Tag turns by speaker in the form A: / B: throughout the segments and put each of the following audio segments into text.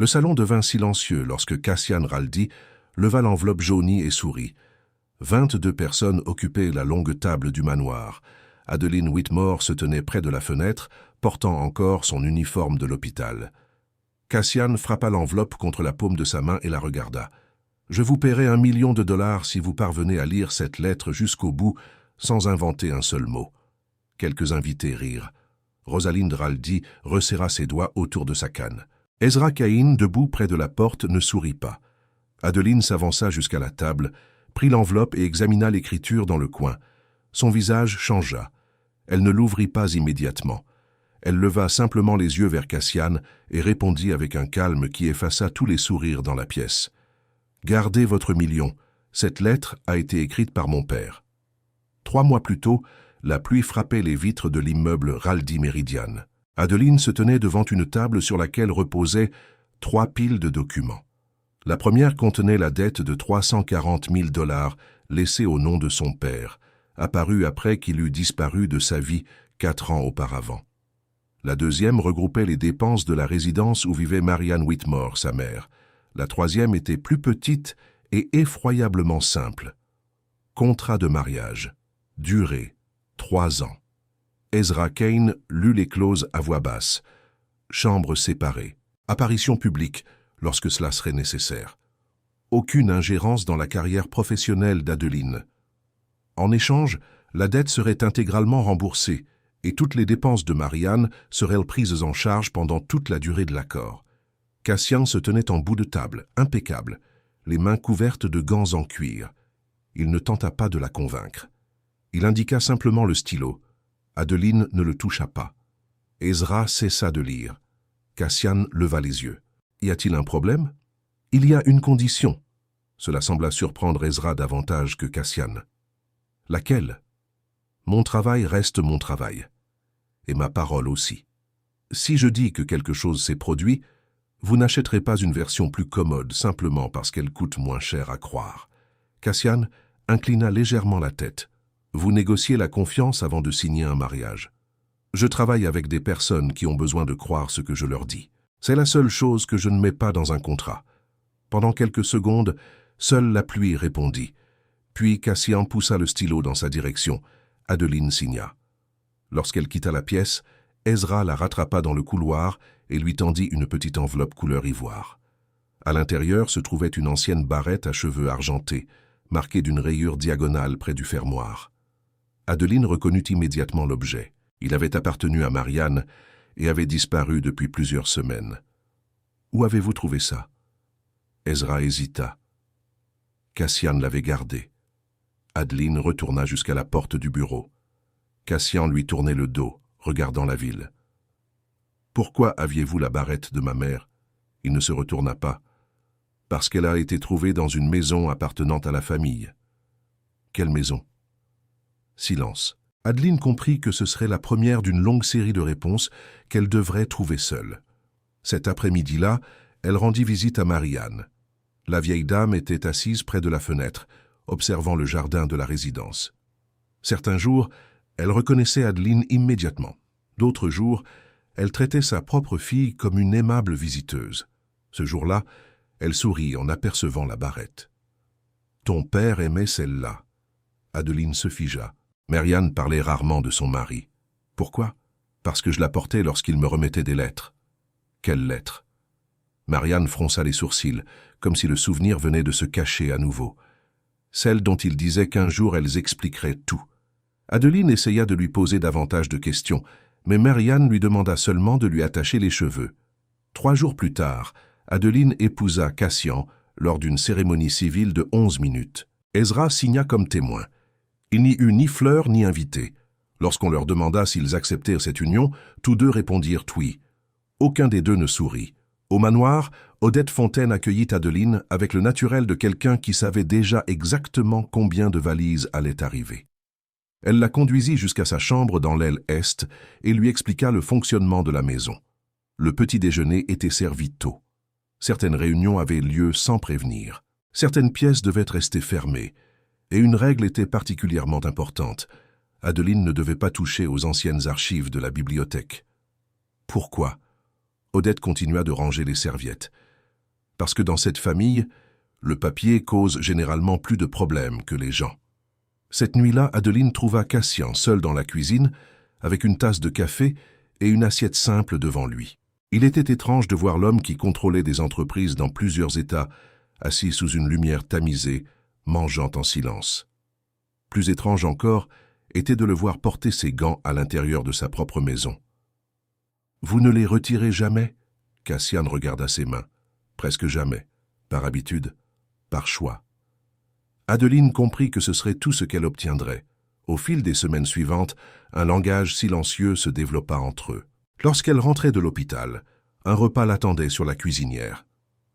A: Le salon devint silencieux lorsque Cassian Raldi leva l'enveloppe jaunie et sourit. 22 personnes occupaient la longue table du manoir. Adeline Whitmore se tenait près de la fenêtre, portant encore son uniforme de l'hôpital. Cassian frappa l'enveloppe contre la paume de sa main et la regarda. « Je vous paierai $1 million si vous parvenez à lire cette lettre jusqu'au bout sans inventer un seul mot. » Quelques invités rirent. Rosalind Raldi resserra ses doigts autour de sa canne. Ezra Cain, debout près de la porte, ne sourit pas. Adeline s'avança jusqu'à la table, prit l'enveloppe et examina l'écriture dans le coin. Son visage changea. Elle ne l'ouvrit pas immédiatement. Elle leva simplement les yeux vers Cassian et répondit avec un calme qui effaça tous les sourires dans la pièce. « Gardez votre $1 million. Cette lettre a été écrite par mon père. » 3 mois plus tôt, la pluie frappait les vitres de l'immeuble Raldi Meridian. Adeline se tenait devant une table sur laquelle reposaient 3 piles de documents. La première contenait la dette de $340 000 laissée au nom de son père, apparue après qu'il eut disparu de sa vie 4 ans auparavant. La deuxième regroupait les dépenses de la résidence où vivait Marianne Whitmore, sa mère. La troisième était plus petite et effroyablement simple. Contrat de mariage. Durée. 3 ans. Ezra Cain lut les clauses à voix basse. Chambre séparée. Apparition publique, lorsque cela serait nécessaire. Aucune ingérence dans la carrière professionnelle d'Adeline. En échange, la dette serait intégralement remboursée et toutes les dépenses de Marianne seraient prises en charge pendant toute la durée de l'accord. Cassian se tenait en bout de table, impeccable, les mains couvertes de gants en cuir. Il ne tenta pas de la convaincre. Il indiqua simplement le stylo. Adeline ne le toucha pas. Ezra cessa de lire. Cassian leva les yeux. « Y a-t-il un problème ?»« Il y a une condition. » Cela sembla surprendre Ezra davantage que Cassian. « Laquelle ?»« Mon travail reste mon travail. Et ma parole aussi. Si je dis que quelque chose s'est produit, vous n'achèterez pas une version plus commode simplement parce qu'elle coûte moins cher à croire. » Cassian inclina légèrement la tête. « Vous négociez la confiance avant de signer un mariage. Je travaille avec des personnes qui ont besoin de croire ce que je leur dis. C'est la seule chose que je ne mets pas dans un contrat. » Pendant quelques secondes, seule la pluie répondit. Puis Cassian poussa le stylo dans sa direction. Adeline signa. Lorsqu'elle quitta la pièce, Ezra la rattrapa dans le couloir et lui tendit une petite enveloppe couleur ivoire. À l'intérieur se trouvait une ancienne barrette à cheveux argentés, marquée d'une rayure diagonale près du fermoir. Adeline reconnut immédiatement l'objet. Il avait appartenu à Marianne et avait disparu depuis plusieurs semaines. « Où avez-vous trouvé ça ?» Ezra hésita. Cassian l'avait gardé. Adeline retourna jusqu'à la porte du bureau. Cassian lui tournait le dos, regardant la ville. « Pourquoi aviez-vous la barrette de ma mère ?» Il ne se retourna pas. « Parce qu'elle a été trouvée dans une maison appartenant à la famille. »« Quelle maison ?» Silence. Adeline comprit que ce serait la première d'une longue série de réponses qu'elle devrait trouver seule. Cet après-midi-là, elle rendit visite à Marianne. La vieille dame était assise près de la fenêtre, observant le jardin de la résidence. Certains jours, elle reconnaissait Adeline immédiatement. D'autres jours, elle traitait sa propre fille comme une aimable visiteuse. Ce jour-là, elle sourit en apercevant la barrette. « Ton père aimait celle-là. » Adeline se figea. Marianne parlait rarement de son mari. « Pourquoi ?»« Parce que je la portais lorsqu'il me remettait des lettres. »« Quelles lettres ?» Marianne fronça les sourcils, comme si le souvenir venait de se cacher à nouveau. Celles dont il disait qu'un jour elles expliqueraient tout. Adeline essaya de lui poser davantage de questions, mais Marianne lui demanda seulement de lui attacher les cheveux. 3 jours plus tard, Adeline épousa Cassian lors d'une cérémonie civile de 11 minutes. Ezra signa comme témoin. Il n'y eut ni fleurs ni invités. Lorsqu'on leur demanda s'ils acceptèrent cette union, tous deux répondirent oui. Aucun des deux ne sourit. Au manoir, Odette Fontaine accueillit Adeline avec le naturel de quelqu'un qui savait déjà exactement combien de valises allaient arriver. Elle la conduisit jusqu'à sa chambre dans l'aile est et lui expliqua le fonctionnement de la maison. Le petit déjeuner était servi tôt. Certaines réunions avaient lieu sans prévenir. Certaines pièces devaient rester fermées. Et une règle était particulièrement importante. Adeline ne devait pas toucher aux anciennes archives de la bibliothèque. Pourquoi ? Odette continua de ranger les serviettes. Parce que dans cette famille, le papier cause généralement plus de problèmes que les gens. Cette nuit-là, Adeline trouva Cassian seul dans la cuisine, avec une tasse de café et une assiette simple devant lui. Il était étrange de voir l'homme qui contrôlait des entreprises dans plusieurs États, assis sous une lumière tamisée, mangeant en silence. Plus étrange encore était de le voir porter ses gants à l'intérieur de sa propre maison. « Vous ne les retirez jamais ?» Cassian regarda ses mains. « Presque jamais. Par habitude, par choix. » Adeline comprit que ce serait tout ce qu'elle obtiendrait. Au fil des semaines suivantes, un langage silencieux se développa entre eux. Lorsqu'elle rentrait de l'hôpital, un repas l'attendait sur la cuisinière.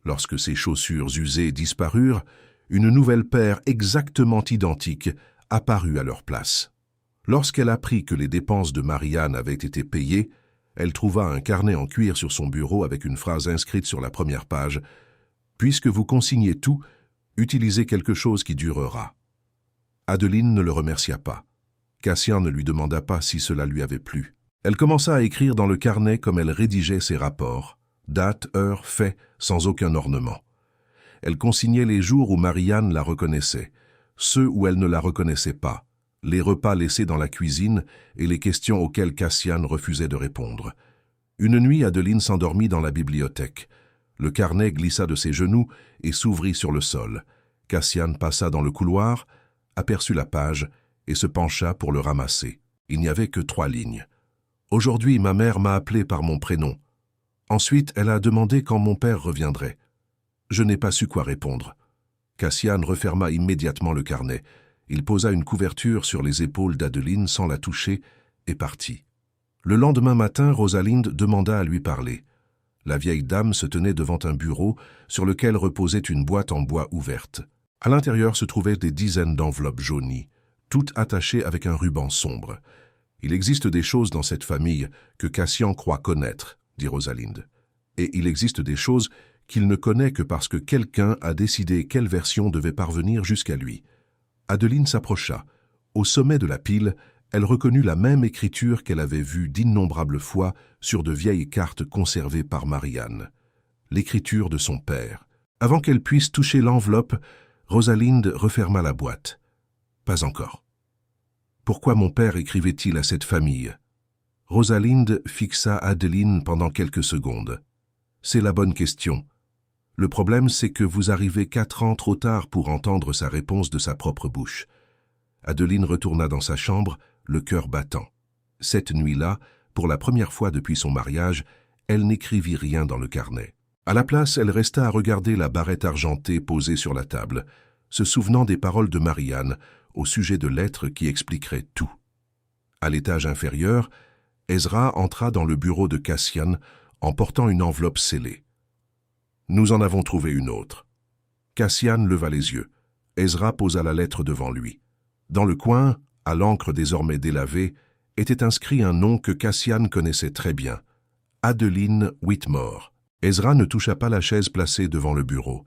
A: Lorsque ses chaussures usées disparurent, une nouvelle paire exactement identique apparut à leur place. Lorsqu'elle apprit que les dépenses de Marianne avaient été payées, elle trouva un carnet en cuir sur son bureau avec une phrase inscrite sur la première page « Puisque vous consignez tout, utilisez quelque chose qui durera. » Adeline ne le remercia pas. Cassian ne lui demanda pas si cela lui avait plu. Elle commença à écrire dans le carnet comme elle rédigeait ses rapports. Date, heure, fait, sans aucun ornement. Elle consignait les jours où Marianne la reconnaissait, ceux où elle ne la reconnaissait pas, les repas laissés dans la cuisine et les questions auxquelles Cassian refusait de répondre. Une nuit, Adeline s'endormit dans la bibliothèque. Le carnet glissa de ses genoux et s'ouvrit sur le sol. Cassian passa dans le couloir, aperçut la page et se pencha pour le ramasser. Il n'y avait que 3 lignes. « Aujourd'hui, ma mère m'a appelé par mon prénom. Ensuite, elle a demandé quand mon père reviendrait. Je n'ai pas su quoi répondre. » Cassian referma immédiatement le carnet. Il posa une couverture sur les épaules d'Adeline sans la toucher et partit. Le lendemain matin, Rosalind demanda à lui parler. La vieille dame se tenait devant un bureau sur lequel reposait une boîte en bois ouverte. À l'intérieur se trouvaient des dizaines d'enveloppes jaunies, toutes attachées avec un ruban sombre. « Il existe des choses dans cette famille que Cassian croit connaître, » dit Rosalind. « Et il existe des choses qu'il ne connaît que parce que quelqu'un a décidé quelle version devait parvenir jusqu'à lui. » Adeline s'approcha. Au sommet de la pile, elle reconnut la même écriture qu'elle avait vue d'innombrables fois sur de vieilles cartes conservées par Marianne. L'écriture de son père. Avant qu'elle puisse toucher l'enveloppe, Rosalind referma la boîte. Pas encore. Pourquoi mon père écrivait-il à cette famille? Rosalind fixa Adeline pendant quelques secondes. C'est la bonne question. Le problème, c'est que vous arrivez 4 ans trop tard pour entendre sa réponse de sa propre bouche. Adeline retourna dans sa chambre, le cœur battant. Cette nuit-là, pour la première fois depuis son mariage, elle n'écrivit rien dans le carnet. À la place, elle resta à regarder la barrette argentée posée sur la table, se souvenant des paroles de Marianne au sujet de lettres qui expliqueraient tout. À l'étage inférieur, Ezra entra dans le bureau de Cassian en portant une enveloppe scellée. « Nous en avons trouvé une autre. » Cassian leva les yeux. Ezra posa la lettre devant lui. Dans le coin, à l'encre désormais délavée, était inscrit un nom que Cassian connaissait très bien. Adeline Whitmore. Ezra ne toucha pas la chaise placée devant le bureau.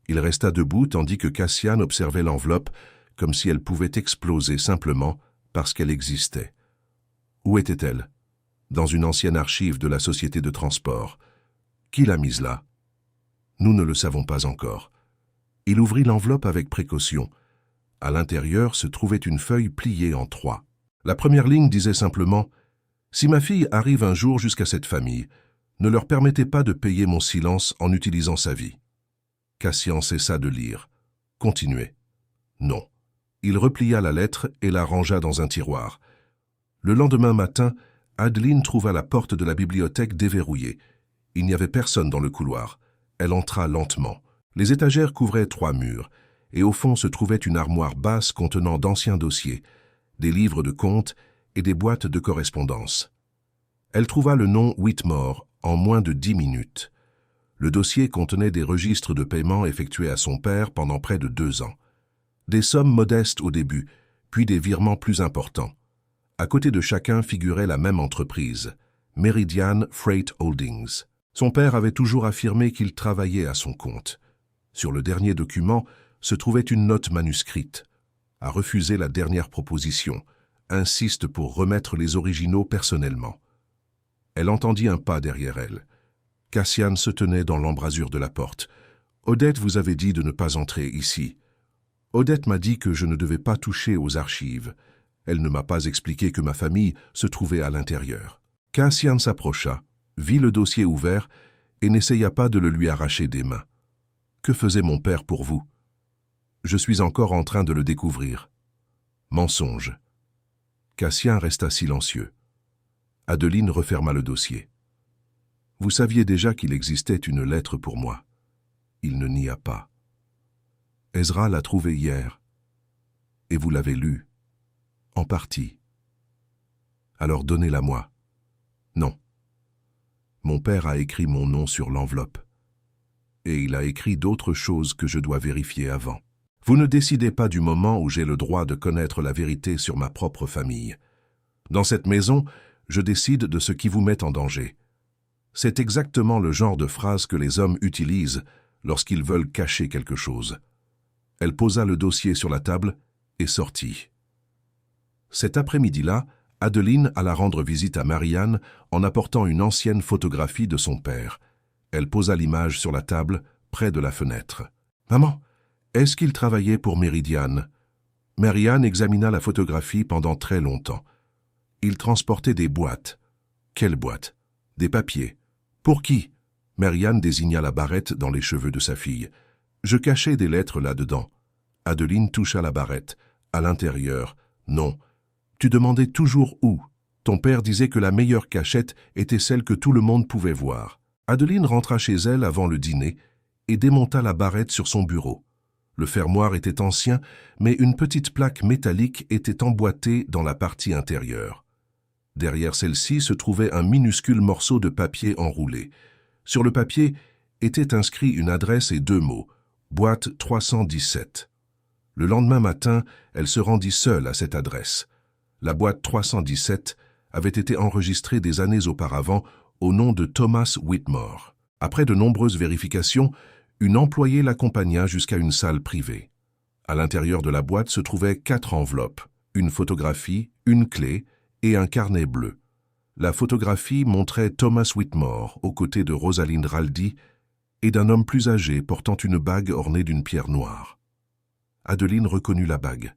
A: Il resta debout tandis que Cassian observait l'enveloppe comme si elle pouvait exploser simplement parce qu'elle existait. Où était-elle? Dans une ancienne archive de la société de transport. Qui l'a mise là? Nous ne le savons pas encore. Il ouvrit l'enveloppe avec précaution. À l'intérieur se trouvait une feuille pliée en 3. La première ligne disait simplement « Si ma fille arrive un jour jusqu'à cette famille, ne leur permettez pas de payer mon silence en utilisant sa vie. » Cassian cessa de lire. Continuez. Non. Il replia la lettre et la rangea dans un tiroir. Le lendemain matin, Adeline trouva la porte de la bibliothèque déverrouillée. Il n'y avait personne dans le couloir. Elle entra lentement. Les étagères couvraient 3 murs, et au fond se trouvait une armoire basse contenant d'anciens dossiers, des livres de comptes et des boîtes de correspondance. Elle trouva le nom Whitmore en moins de 10 minutes. Le dossier contenait des registres de paiement effectués à son père pendant près de 2 ans. Des sommes modestes au début, puis des virements plus importants. À côté de chacun figurait la même entreprise, Meridian Freight Holdings. Son père avait toujours affirmé qu'il travaillait à son compte. Sur le dernier document se trouvait une note manuscrite. A refusé la dernière proposition. Insiste pour remettre les originaux personnellement. Elle entendit un pas derrière elle. Cassian se tenait dans l'embrasure de la porte. Odette vous avait dit de ne pas entrer ici. Odette m'a dit que je ne devais pas toucher aux archives. Elle ne m'a pas expliqué que ma famille se trouvait à l'intérieur. Cassian s'approcha, vit le dossier ouvert et n'essaya pas de le lui arracher des mains. Que faisait mon père pour vous? Je suis encore en train de le découvrir. Mensonge. Cassian resta silencieux. Adeline referma le dossier. Vous saviez déjà qu'il existait une lettre pour moi. Il ne nia pas. Ezra l'a trouvée hier. Et vous l'avez lue. En partie. Alors donnez-la-moi. Non. Mon père a écrit mon nom sur l'enveloppe. Et il a écrit d'autres choses que je dois vérifier avant. Vous ne décidez pas du moment où j'ai le droit de connaître la vérité sur ma propre famille. Dans cette maison, je décide de ce qui vous met en danger. C'est exactement le genre de phrase que les hommes utilisent lorsqu'ils veulent cacher quelque chose. Elle posa le dossier sur la table et sortit. Cet après-midi-là, Adeline alla rendre visite à Marianne en apportant une ancienne photographie de son père. Elle posa l'image sur la table, près de la fenêtre. « Maman, est-ce qu'il travaillait pour Meridian ?» Marianne examina la photographie pendant très longtemps. Il transportait des boîtes. Quelles boîtes? Des papiers. Pour qui? Marianne désigna la barrette dans les cheveux de sa fille. Je cachais des lettres là-dedans. Adeline toucha la barrette. À l'intérieur. Non. Tu demandais toujours où. Ton père disait que la meilleure cachette était celle que tout le monde pouvait voir. Adeline rentra chez elle avant le dîner et démonta la barrette sur son bureau. Le fermoir était ancien, mais une petite plaque métallique était emboîtée dans la partie intérieure. Derrière celle-ci se trouvait un minuscule morceau de papier enroulé. Sur le papier était inscrit une adresse et 2 mots, boîte 317. Le lendemain matin, elle se rendit seule à cette adresse. La boîte 317 avait été enregistrée des années auparavant au nom de Thomas Whitmore. Après de nombreuses vérifications, une employée l'accompagna jusqu'à une salle privée. À l'intérieur de la boîte se trouvaient 4 enveloppes, une photographie, une clé et un carnet bleu. La photographie montrait Thomas Whitmore aux côtés de Rosalind Raldi et d'un homme plus âgé portant une bague ornée d'une pierre noire. Adeline reconnut la bague.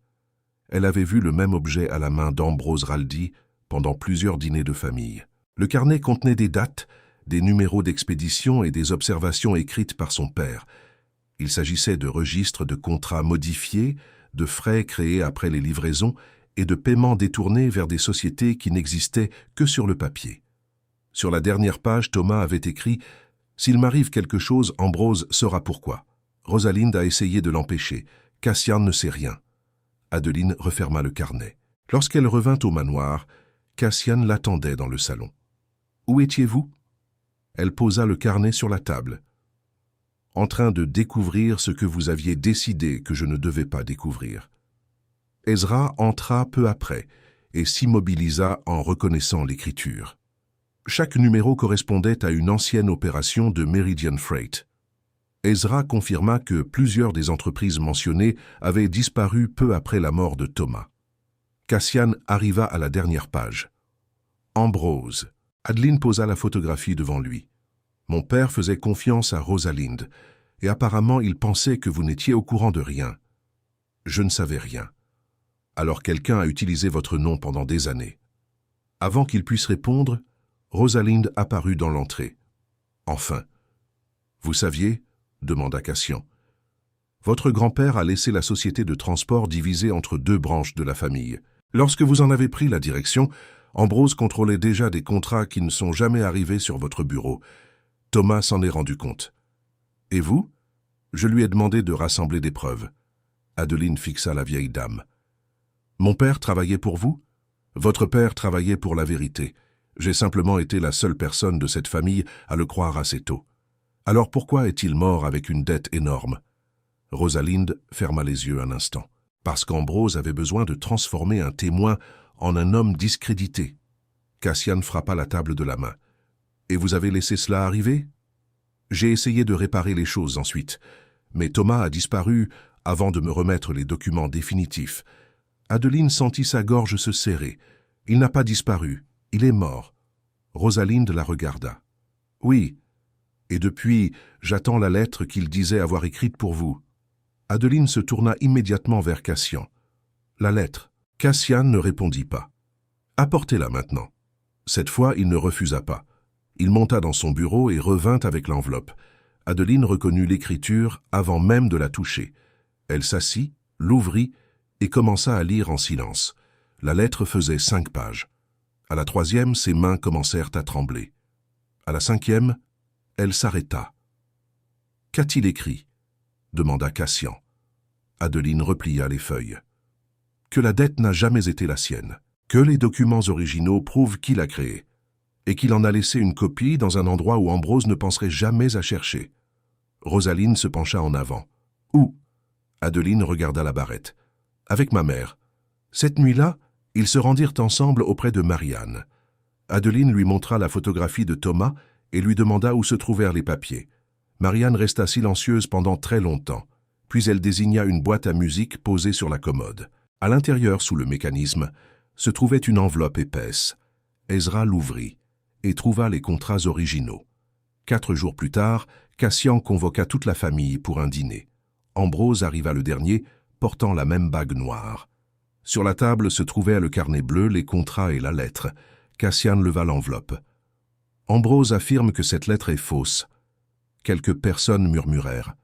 A: Elle avait vu le même objet à la main d'Ambrose Raldi pendant plusieurs dîners de famille. Le carnet contenait des dates, des numéros d'expédition et des observations écrites par son père. Il s'agissait de registres de contrats modifiés, de frais créés après les livraisons et de paiements détournés vers des sociétés qui n'existaient que sur le papier. Sur la dernière page, Thomas avait écrit « S'il m'arrive quelque chose, Ambrose saura pourquoi. Rosalind a essayé de l'empêcher. Cassian ne sait rien. » Adeline referma le carnet. Lorsqu'elle revint au manoir, Cassian l'attendait dans le salon. « Où étiez-vous » Elle posa le carnet sur la table. « En train de découvrir ce que vous aviez décidé que je ne devais pas découvrir. » Ezra entra peu après et s'immobilisa en reconnaissant l'écriture. Chaque numéro correspondait à une ancienne opération de Meridian Freight. Ezra confirma que plusieurs des entreprises mentionnées avaient disparu peu après la mort de Thomas. Cassian arriva à la dernière page. Ambrose. Adeline posa la photographie devant lui. Mon père faisait confiance à Rosalind, et apparemment il pensait que vous n'étiez au courant de rien. Je ne savais rien. Alors quelqu'un a utilisé votre nom pendant des années. Avant qu'il puisse répondre, Rosalind apparut dans l'entrée. Enfin. Vous saviez ? Demanda Cassian. Votre grand-père a laissé la société de transport divisée entre 2 branches de la famille. Lorsque vous en avez pris la direction, Ambrose contrôlait déjà des contrats qui ne sont jamais arrivés sur votre bureau. Thomas s'en est rendu compte. Et vous ? Je lui ai demandé de rassembler des preuves. Adeline fixa la vieille dame. Mon père travaillait pour vous ? Votre père travaillait pour la vérité. J'ai simplement été la seule personne de cette famille à le croire assez tôt. Alors pourquoi est-il mort avec une dette énorme ? Rosalind ferma les yeux un instant. Parce qu'Ambrose avait besoin de transformer un témoin en un homme discrédité. Cassian frappa la table de la main. Et vous avez laissé cela arriver ? J'ai essayé de réparer les choses ensuite, mais Thomas a disparu avant de me remettre les documents définitifs. Adeline sentit sa gorge se serrer. Il n'a pas disparu, il est mort. Rosalind la regarda. Oui, Et depuis, j'attends la lettre qu'il disait avoir écrite pour vous. » Adeline se tourna immédiatement vers Cassian. « La lettre. » Cassian ne répondit pas. « Apportez-la maintenant. » Cette fois, il ne refusa pas. Il monta dans son bureau et revint avec l'enveloppe. Adeline reconnut l'écriture avant même de la toucher. Elle s'assit, l'ouvrit et commença à lire en silence. La lettre faisait 5 pages. À la 3e, ses mains commencèrent à trembler. À la 5e, elle s'arrêta. « Qu'a-t-il écrit » demanda Cassian. Adeline replia les feuilles. « Que la dette n'a jamais été la sienne, que les documents originaux prouvent qui l'a créée, et qu'il en a laissé une copie dans un endroit où Ambrose ne penserait jamais à chercher. » Rosaline se pencha en avant. « Où » Adeline regarda la barrette. « Avec ma mère. Cette nuit-là, ils se rendirent ensemble auprès de Marianne. » Adeline lui montra la photographie de Thomas et lui demanda où se trouvèrent les papiers. Marianne resta silencieuse pendant très longtemps, puis elle désigna une boîte à musique posée sur la commode. À l'intérieur, sous le mécanisme, se trouvait une enveloppe épaisse. Ezra l'ouvrit et trouva les contrats originaux. 4 jours plus tard, Cassian convoqua toute la famille pour un dîner. Ambrose arriva le dernier, portant la même bague noire. Sur la table se trouvait le carnet bleu, les contrats et la lettre. Cassian leva l'enveloppe. Ambrose affirme que cette lettre est fausse. Quelques personnes murmurèrent.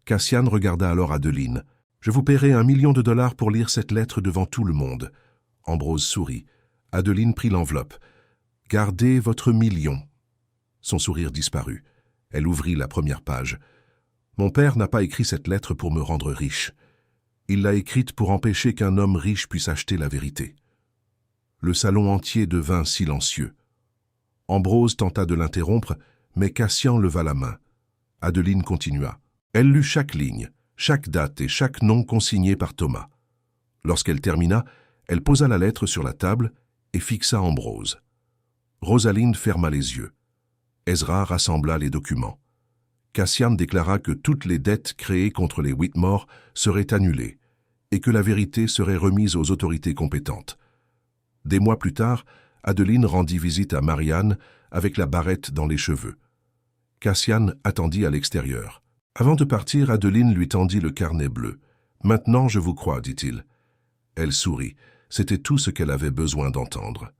A: Cassian regarda alors Adeline. « Je vous paierai $1 million pour lire cette lettre devant tout le monde. » Ambrose sourit. Adeline prit l'enveloppe. « Gardez votre million. » Son sourire disparut. Elle ouvrit la première page. « Mon père n'a pas écrit cette lettre pour me rendre riche. Il l'a écrite pour empêcher qu'un homme riche puisse acheter la vérité. » Le salon entier devint silencieux. Ambrose tenta de l'interrompre, mais Cassian leva la main. Adeline continua. Elle lut chaque ligne, chaque date et chaque nom consigné par Thomas. Lorsqu'elle termina, elle posa la lettre sur la table et fixa Ambrose. Rosaline ferma les yeux. Ezra rassembla les documents. Cassian déclara que toutes les dettes créées contre les Whitmore seraient annulées et que la vérité serait remise aux autorités compétentes. Des mois plus tard, Adeline rendit visite à Marianne avec la barrette dans les cheveux. Cassian attendit à l'extérieur. Avant de partir, Adeline lui tendit le carnet bleu. « Maintenant, je vous crois, dit-il. » Elle sourit. C'était tout ce qu'elle avait besoin d'entendre.